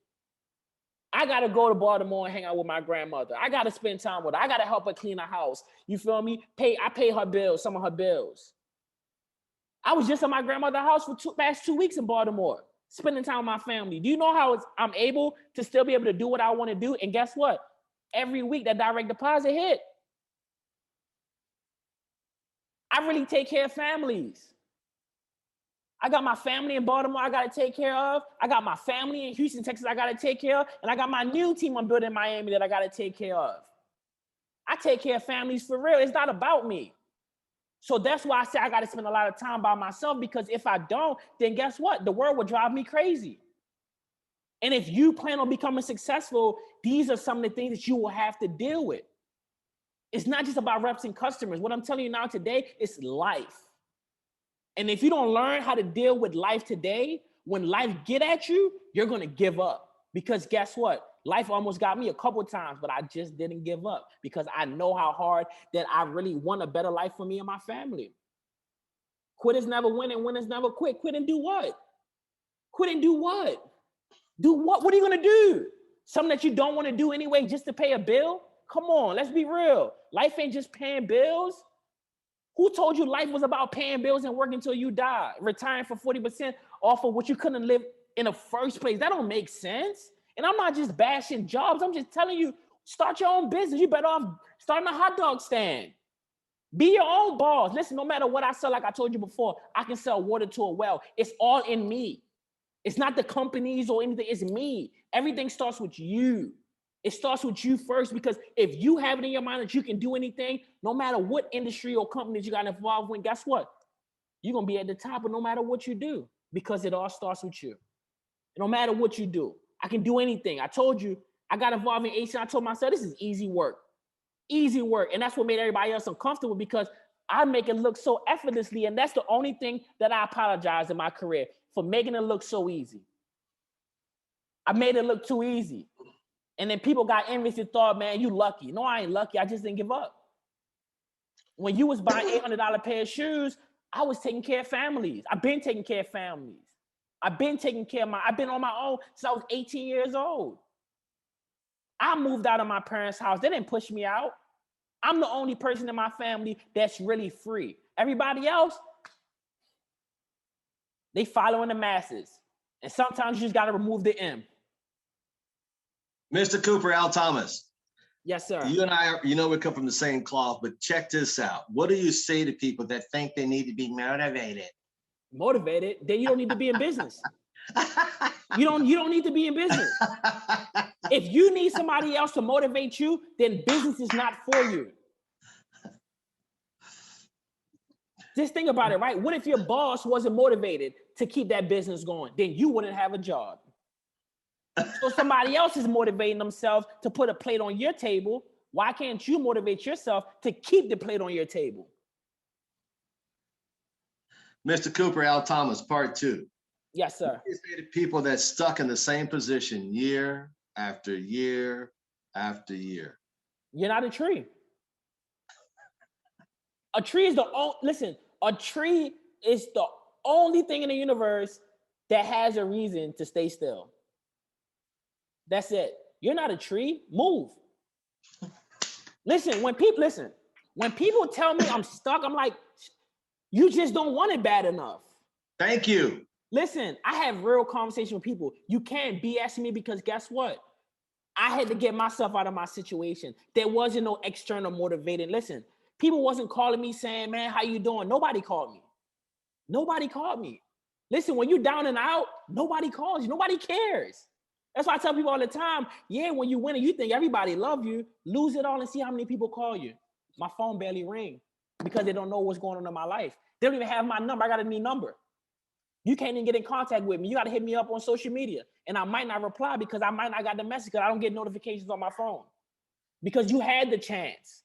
I got to go to Baltimore and hang out with my grandmother. I got to spend time with her. I got to help her clean her house. You feel me? I pay her bills, some of her bills. I was just at my grandmother's house for past 2 weeks in Baltimore, spending time with my family. Do you know how I'm able to still be able to do what I want to do? And guess what? Every week that direct deposit hit. I really take care of families. I got my family in Baltimore I got to take care of. I got my family in Houston, Texas I got to take care of. And I got my new team I'm building in Miami that I got to take care of. I take care of families for real. It's not about me. So that's why I say I got to spend a lot of time by myself, because if I don't, then guess what? The world will drive me crazy. And if you plan on becoming successful, these are some of the things that you will have to deal with. It's not just about reps and customers. What I'm telling you now today is life. And if you don't learn how to deal with life today, when life get at you, you're going to give up. Because guess what? Life almost got me a couple of times, but I just didn't give up because I know how hard that I really want a better life for me and my family. Quitters never win and winners never quit. Quit and do what? Quit and do what? Do what? What are you going to do? Something that you don't want to do anyway just to pay a bill? Come on, let's be real. Life ain't just paying bills. Who told you life was about paying bills and working until you die, retiring for 40% off of what you couldn't live in the first place? That don't make sense. And I'm not just bashing jobs. I'm just telling you, start your own business. You better off starting a hot dog stand. Be your own boss. Listen, no matter what I sell, like I told you before, I can sell water to a well. It's all in me. It's not the companies or anything. It's me. Everything starts with you. It starts with you first, because if you have it in your mind that you can do anything, no matter what industry or company that you got involved with, guess what? You're going to be at the top of no matter what you do, because it all starts with you. No matter what you do, I can do anything. I told you, I got involved in AC. I told myself, this is easy work. Easy work. And that's what made everybody else uncomfortable, because I make it look so effortlessly. And that's the only thing that I apologize in my career for, making it look so easy. I made it look too easy. And then people got envious and thought, man, you lucky. No, I ain't lucky. I just didn't give up. When you was buying $800 pair of shoes, I was taking care of families. I've been taking care of families. I've been taking care of I've been on my own since I was 18 years old. I moved out of my parents' house. They didn't push me out. I'm the only person in my family that's really free. Everybody else, they following the masses. And sometimes you just got to remove the M. Mr. Cooper, Al Thomas. Yes, sir. You and I, we come from the same cloth, but check this out. What do you say to people that think they need to be motivated? Motivated? Then you don't need to be in business. You don't need to be in business. If you need somebody else to motivate you, then business is not for you. Just think about it, right? What if your boss wasn't motivated to keep that business going? Then you wouldn't have a job. So somebody else is motivating themselves to put a plate on your table. Why can't you motivate yourself to keep the plate on your table? Mr. Cooper, Al Thomas, part 2. Yes, sir. You say to people that's stuck in the same position year after year after year. You're not a tree. A tree is the only, listen, a tree is the only thing in the universe that has a reason to stay still. That's it. You're not a tree. Move. Listen, when people tell me I'm stuck, I'm like, you just don't want it bad enough. Thank you. Listen, I have real conversation with people. You can't BS me because guess what? I had to get myself out of my situation. There wasn't no external motivating. Listen, people wasn't calling me saying, man, how you doing? Nobody called me. Nobody called me. Listen, when you're down and out, nobody calls you. Nobody cares. That's why I tell people all the time, yeah, when you win and you think everybody love you, lose it all and see how many people call you. My phone barely ring because they don't know what's going on in my life. They don't even have my number. I got a new number. You can't even get in contact with me. You got to hit me up on social media. And I might not reply because I might not got the message because I don't get notifications on my phone. Because you had the chance.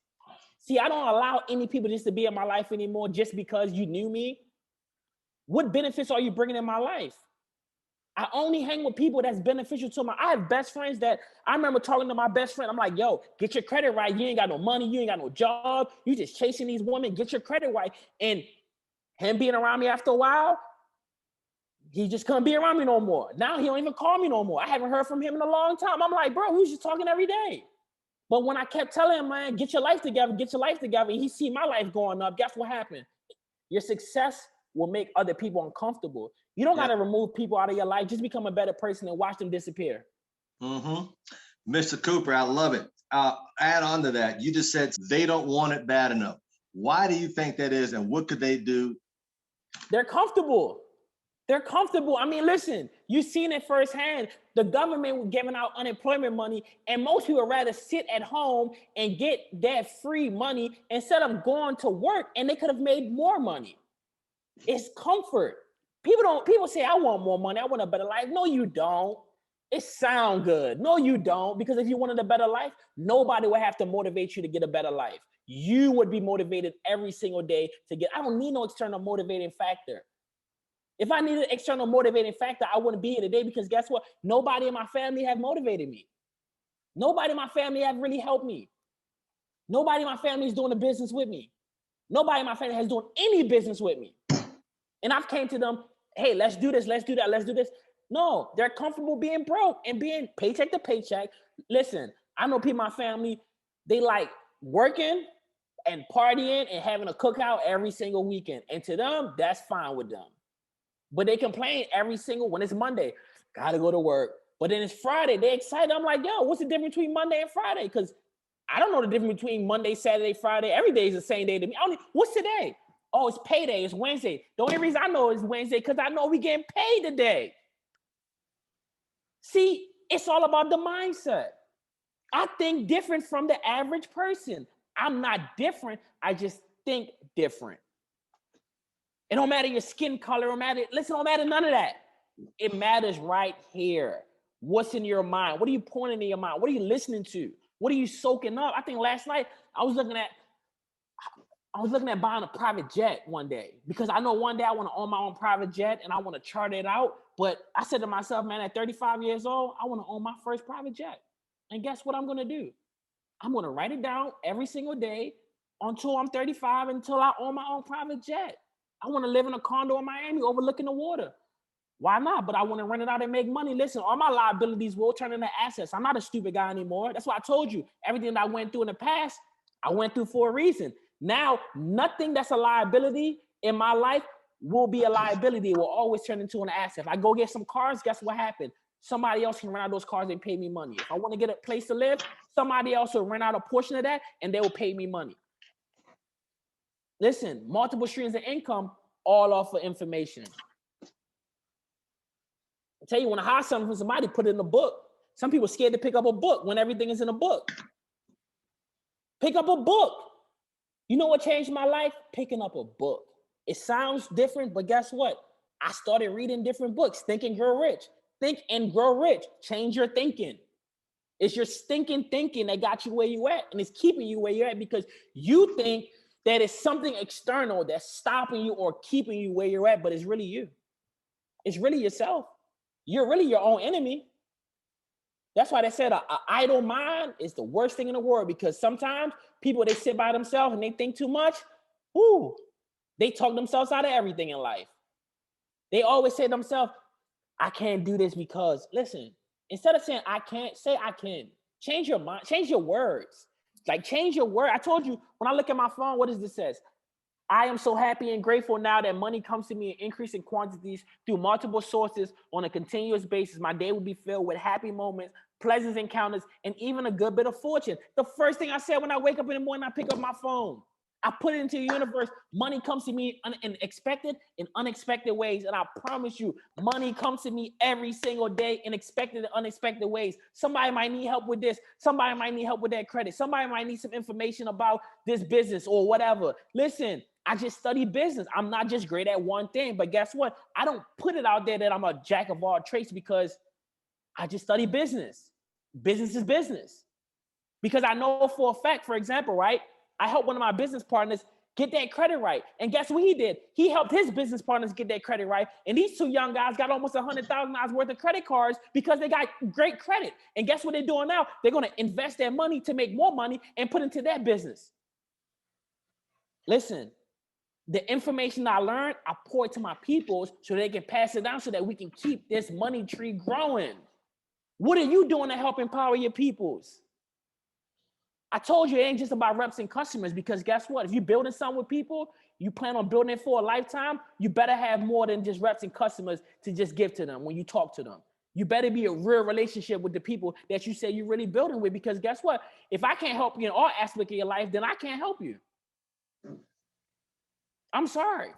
See, I don't allow any people just to be in my life anymore just because you knew me. What benefits are you bringing in my life? I only hang with people that's beneficial to I have best friends that I remember talking to my best friend. I'm like, yo, get your credit right. You ain't got no money. You ain't got no job. You just chasing these women. Get your credit right. And him being around me after a while, he just couldn't be around me no more. Now he don't even call me no more. I haven't heard from him in a long time. I'm like, bro, we was just talking every day. But when I kept telling him, man, get your life together, and he see my life going up, guess what happened? Your success will make other people uncomfortable. You don't got to remove people out of your life. Just become a better person and watch them disappear. Mm-hmm. Mr. Cooper, I love it. Add on to that. You just said they don't want it bad enough. Why do you think that is? And what could they do? They're comfortable. They're comfortable. I mean, listen, you've seen it firsthand. The government was giving out unemployment money, and most people would rather sit at home and get that free money instead of going to work, and they could have made more money. It's comfort. People say, I want more money. I want a better life. No, you don't. It sounds good. No, you don't. Because if you wanted a better life, nobody would have to motivate you to get a better life. You would be motivated every single day to get, I don't need no external motivating factor. If I needed an external motivating factor, I wouldn't be here today because guess what? Nobody in my family have motivated me. Nobody in my family have really helped me. Nobody in my family is doing a business with me. Nobody in my family has done any business with me. And I've came to them, hey, let's do this, let's do that, let's do this. No, they're comfortable being broke and being paycheck to paycheck. Listen, I know people in my family, they like working and partying and having a cookout every single weekend. And to them, that's fine with them. But they complain every single, when it's Monday, gotta go to work. But then it's Friday, they excited. I'm like, yo, what's the difference between Monday and Friday? Because I don't know the difference between Monday, Saturday, Friday. Every day is the same day to me. What's today? Oh, it's payday, it's Wednesday. The only reason I know it's Wednesday because I know we getting paid today. See, it's all about the mindset. I think different from the average person. I'm not different, I just think different. It don't matter your skin color, it don't matter none of that. It matters right here. What's in your mind? What are you pointing in your mind? What are you listening to? What are you soaking up? I think last night I was looking at buying a private jet one day because I know one day I want to own my own private jet and I want to chart it out. But I said to myself, man, at 35 years old, I want to own my first private jet. And guess what I'm going to do? I'm going to write it down every single day until I'm 35, until I own my own private jet. I want to live in a condo in Miami overlooking the water. Why not? But I want to rent it out and make money. Listen, all my liabilities will turn into assets. I'm not a stupid guy anymore. That's why I told you, everything that I went through in the past, I went through for a reason. Now, nothing that's a liability in my life will be a liability. It will always turn into an asset. If I go get some cars, guess what happened? Somebody else can rent out those cars and pay me money. If I want to get a place to live, somebody else will rent out a portion of that and they will pay me money. Listen, multiple streams of income, all off of information. I tell you, when I hire something from somebody, put it in a book. Some people are scared to pick up a book when everything is in a book. Pick up a book. You know what changed my life? Picking up a book. It sounds different, but guess what? I started reading different books. Think and Grow Rich. Think and Grow Rich. Change your thinking. It's your stinking thinking that got you where you at, and it's keeping you where you're at because you think that it's something external that's stopping you or keeping you where you're at, but it's really you. It's really yourself. You're really your own enemy. That's why they said an idle mind is the worst thing in the world, because sometimes people, they sit by themselves and they think too much. Ooh, they talk themselves out of everything in life. They always say to themselves, I can't do this because, listen, instead of saying I can't, say I can. Change your mind, change your words. Like, change your word. I told you, when I look at my phone, what does this say? I am so happy and grateful now that money comes to me in increasing quantities through multiple sources on a continuous basis. My day will be filled with happy moments, pleasant encounters, and even a good bit of fortune. The first thing I said when I wake up in the morning, I pick up my phone. I put it into the universe. Money comes to me in expected and unexpected ways. And I promise you, money comes to me every single day in expected and unexpected ways. Somebody might need help with this. Somebody might need help with that credit. Somebody might need some information about this business or whatever. Listen, I just study business. I'm not just great at one thing, but guess what? I don't put it out there that I'm a jack of all trades because I just study business. Business is business. Because I know for a fact, for example, right? I helped one of my business partners get that credit right. And guess what he did? He helped his business partners get that credit right. And these two young guys got almost $100,000 worth of credit cards because they got great credit. And guess what they're doing now? They're going to invest their money to make more money and put into that business. Listen, the information I learned, I pour it to my peoples so they can pass it down so that we can keep this money tree growing. What are you doing to help empower your peoples? I told you it ain't just about reps and customers, because guess what? If you're building something with people, you plan on building it for a lifetime, you better have more than just reps and customers to just give to them when you talk to them. You better be a real relationship with the people that you say you're really building with, because guess what? If I can't help you in all aspects of your life, then I can't help you. I'm sorry.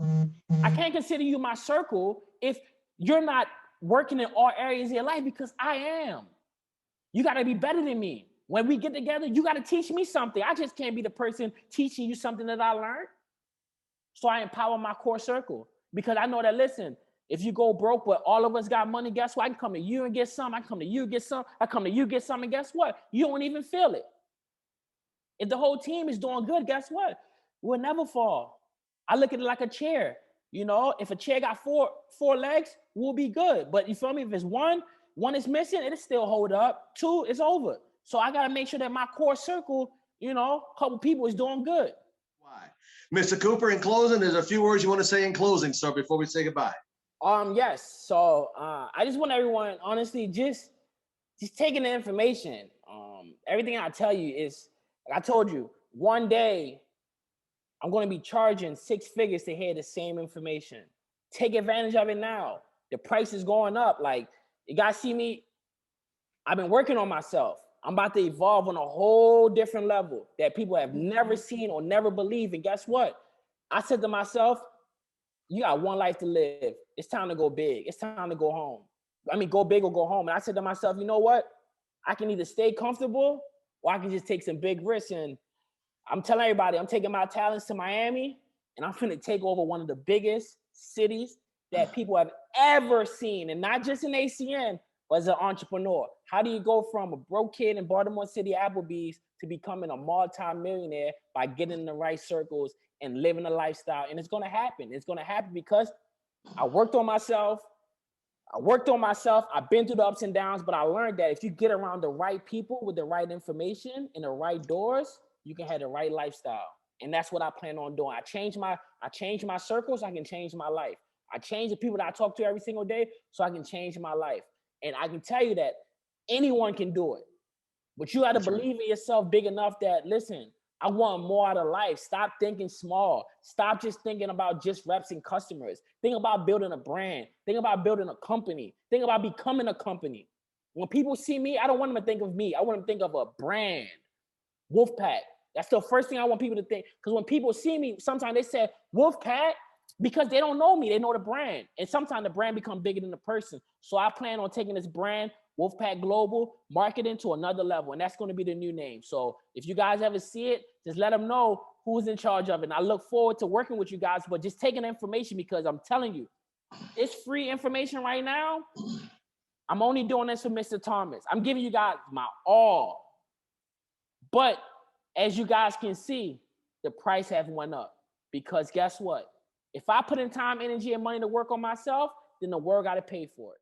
I can't consider you my circle if you're not working in all areas of your life, because I am. You got to be better than me. When we get together, you got to teach me something. I just can't be the person teaching you something that I learned. So I empower my core circle, because I know that, listen, if you go broke, but all of us got money, guess what? I can come to you and get some. I can come to you, get some. I come to you, get some. And guess what? You don't even feel it. If the whole team is doing good, guess what? We'll never fall. I look at it like a chair. You know, if a chair got four legs, we'll be good. But you feel me? If it's one is missing, it'll still hold up. Two, it's over. So I got to make sure that my core circle, you know, a couple people is doing good. Why? Mr. Cooper, in closing, there's a few words you want to say in closing, sir, before we say goodbye. Yes. So I just want everyone, honestly, just taking the information. Everything I tell you is, like I told you, one day I'm going to be charging 6 figures to hear the same information. Take advantage of it now. The price is going up. Like, you guys see me, I've been working on myself. I'm about to evolve on a whole different level that people have never seen or never believed. And guess what? I said to myself, you got one life to live. It's time to go big. It's time to go home. I mean, go big or go home. And I said to myself, you know what? I can either stay comfortable or I can just take some big risks. And I'm telling everybody, I'm taking my talents to Miami, and I'm going to take over one of the biggest cities that people have ever seen. And not just in ACN, but as an entrepreneur. How do you go from a broke kid in Baltimore City, Applebee's, to becoming a multi-millionaire by getting in the right circles and living a lifestyle? And it's going to happen. It's going to happen because I worked on myself. I've been through the ups and downs, but I learned that if you get around the right people with the right information and the right doors, you can have the right lifestyle. And that's what I plan on doing. I change my circles so I can change my life. I change the people that I talk to every single day so I can change my life. And I can tell you that anyone can do it. But you got to believe in yourself big enough that, listen, I want more out of life. Stop thinking small. Stop just thinking about just reps and customers. Think about building a brand. Think about building a company. Think about becoming a company. When people see me, I don't want them to think of me. I want them to think of a brand. Wolfpack. That's the first thing I want people to think. Because when people see me, sometimes they say, Wolfpack, because they don't know me. They know the brand. And sometimes the brand becomes bigger than the person. So I plan on taking this brand Wolfpack Global, marketing to another level. And that's going to be the new name. So if you guys ever see it, just let them know who's in charge of it. And I look forward to working with you guys, but just taking the information, because I'm telling you, it's free information right now. I'm only doing this for Mr. Thomas. I'm giving you guys my all. But as you guys can see, the price have went up, because guess what? If I put in time, energy, and money to work on myself, then the world got to pay for it.